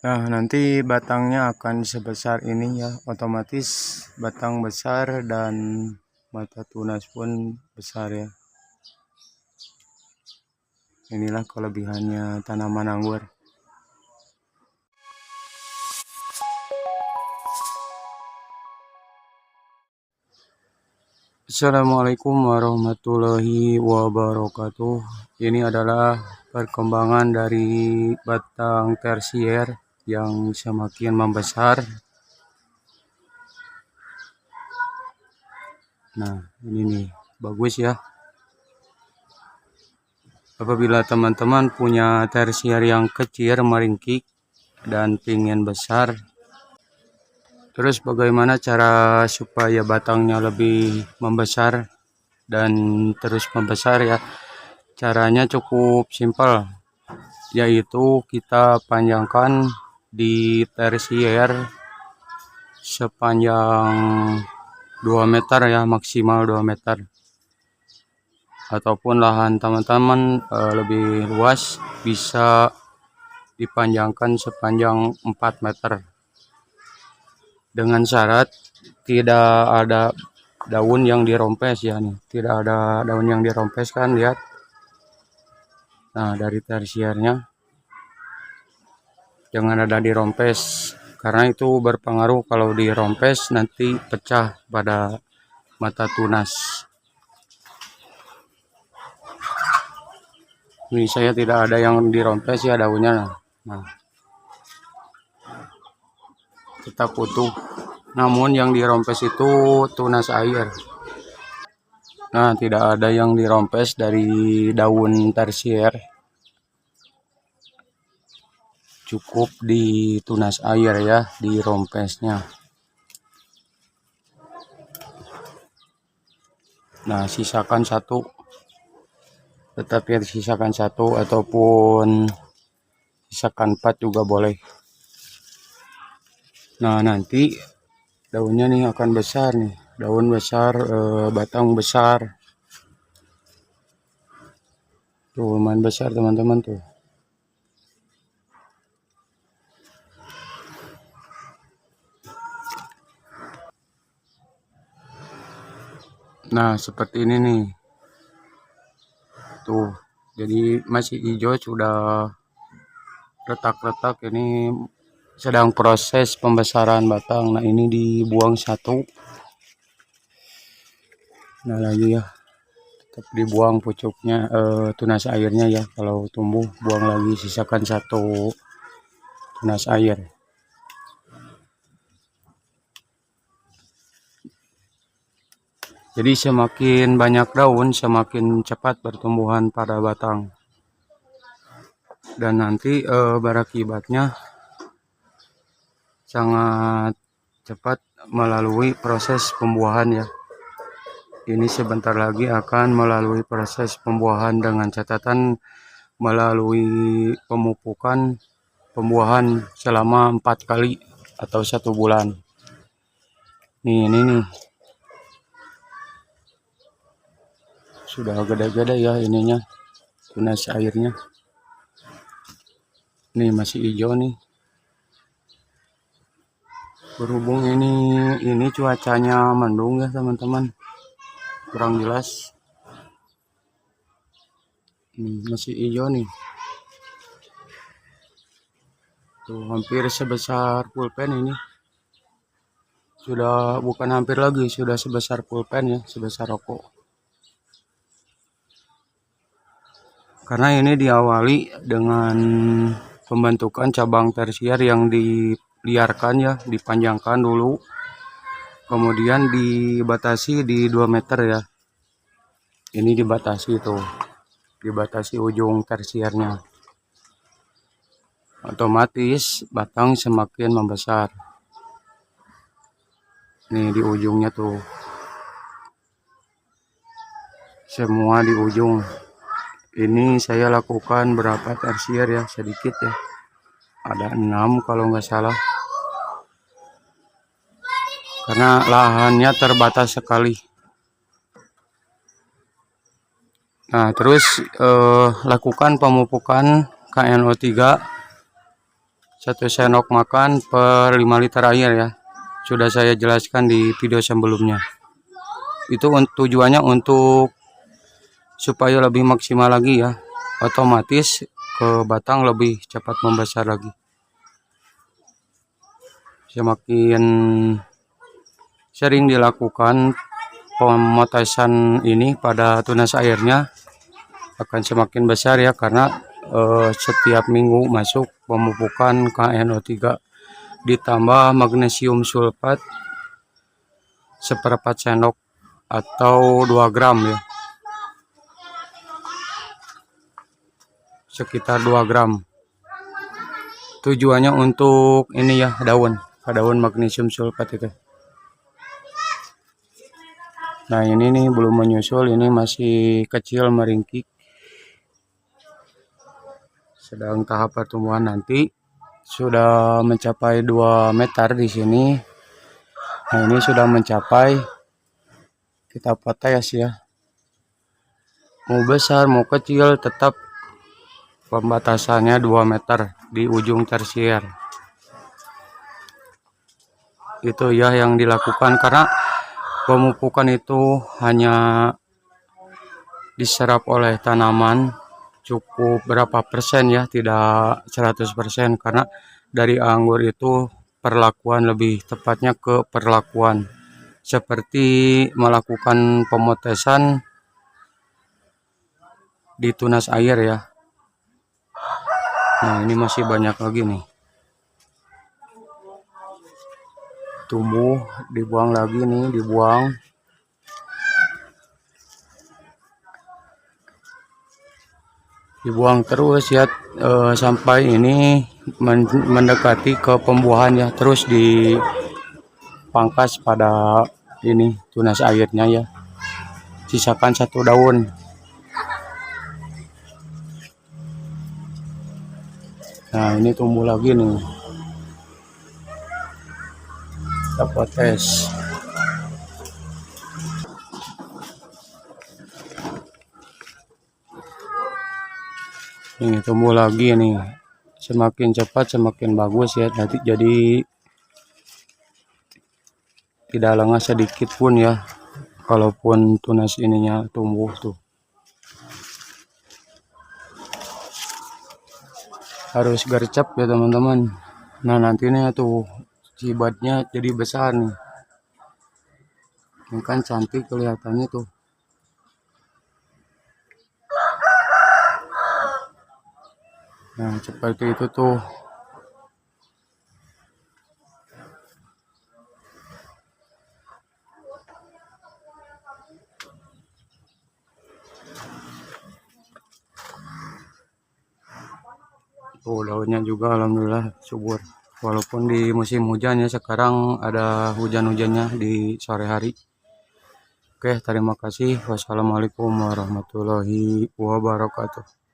Nah, nanti batangnya akan sebesar ini ya, otomatis batang besar dan mata tunas pun besar ya. Inilah kelebihannya tanaman anggur. Assalamualaikum warahmatullahi wabarakatuh. Ini adalah perkembangan dari batang tersier yang semakin membesar. Nah, ini nih, bagus ya. Apabila teman-teman punya tersier yang kecil, meringkik, dan ingin besar, terus bagaimana cara supaya batangnya lebih membesar dan terus membesar ya? Caranya cukup simpel, yaitu kita panjangkan di tersier sepanjang 2 meter ya, maksimal 2 meter. Ataupun lahan teman-teman lebih luas, bisa dipanjangkan sepanjang 4 meter. Dengan syarat tidak ada daun yang dirompes ya nih. Tidak ada daun yang dirompes kan, lihat. Nah, dari tersiernya jangan ada dirompes, karena itu berpengaruh. Kalau dirompes nanti pecah pada mata tunas. Ini saya tidak ada yang dirompes ya daunnya. Nah, tetap utuh. Namun yang dirompes itu tunas air. Nah, tidak ada yang dirompes dari daun tersier. Cukup di tunas air ya, di rompesnya. Nah, sisakan satu. Tetap ya, sisakan satu ataupun sisakan 4 juga boleh. Nah, nanti daunnya nih akan besar nih. Daun besar, batang besar. Tuh, lumayan besar teman-teman tuh. Nah, seperti ini nih. Tuh, jadi masih hijau, sudah retak-retak. Ini sedang proses pembesaran batang. Nah, ini dibuang satu. Nah, lagi ya, tetap dibuang pucuknya, tunas airnya ya. Kalau tumbuh, buang lagi, sisakan satu tunas air. Jadi semakin banyak daun, semakin cepat pertumbuhan pada batang. Dan nanti berakibatnya sangat cepat melalui proses pembuahan ya. Ini sebentar lagi akan melalui proses pembuahan, dengan catatan melalui pemupukan pembuahan selama 4 kali atau 1 bulan. Ini nih. Sudah gede-gede ya ininya, tunas airnya. Nih masih hijau nih. Berhubung ini cuacanya mendung ya teman-teman, kurang jelas. Masih hijau nih. Tuh, hampir sebesar pulpen ini. Sudah bukan hampir lagi, sudah sebesar pulpen ya, sebesar rokok. Karena ini diawali dengan pembentukan cabang tersier yang diliarkan ya, dipanjangkan dulu. Kemudian dibatasi di 2 meter ya. Ini dibatasi tuh. Dibatasi ujung tersiernya. Otomatis batang semakin membesar. Nih di ujungnya tuh. Semua di ujung. Ini saya lakukan berapa tersier ya, sedikit ya. Ada 6 kalau nggak salah. Karena lahannya terbatas sekali. Nah, terus lakukan pemupukan KNO3 1 sendok makan per 5 liter air ya. Sudah saya jelaskan di video sebelumnya. Itu tujuannya untuk supaya lebih maksimal lagi ya. Otomatis ke batang lebih cepat membesar lagi. Semakin sering dilakukan pemotesan ini pada tunas airnya akan semakin besar ya, karena setiap minggu masuk pemupukan KNO3 ditambah magnesium sulfat seperempat sendok atau 2 gram ya, sekitar 2 gram. Tujuannya untuk ini ya, daun magnesium sulfat itu. Nah ini nih belum menyusul, ini masih kecil meringkik, sedang tahap pertumbuhan. Nanti sudah mencapai 2 meter di sini. Nah ini sudah mencapai, kita potes ya, mau besar mau kecil tetap pembatasannya 2 meter di ujung tersier. Itu ya yang dilakukan, karena pemupukan itu hanya diserap oleh tanaman cukup berapa persen ya, tidak 100%, karena dari anggur itu perlakuan, lebih tepatnya ke perlakuan seperti melakukan pemotesan di tunas air ya. Nah ini masih banyak lagi nih, tumbuh, dibuang lagi nih, dibuang terus ya, sampai ini mendekati ke pembuahan ya, terus dipangkas pada ini tunas airnya ya, sisakan 1 daun. Nah ini tumbuh lagi nih, kita potes. Ini tumbuh lagi nih, semakin cepat semakin bagus ya. Nanti jadi tidak lengah sedikit pun ya, kalaupun tunas ininya tumbuh tuh. Harus gercep ya teman-teman. Nah nantinya tuh cibatnya jadi besar nih, ini kan cantik kelihatannya tuh. Nah seperti itu tuh. Oh daunnya juga alhamdulillah subur, walaupun di musim hujan ya, sekarang ada hujan-hujannya di sore hari. Oke, terima kasih. Wassalamualaikum warahmatullahi wabarakatuh.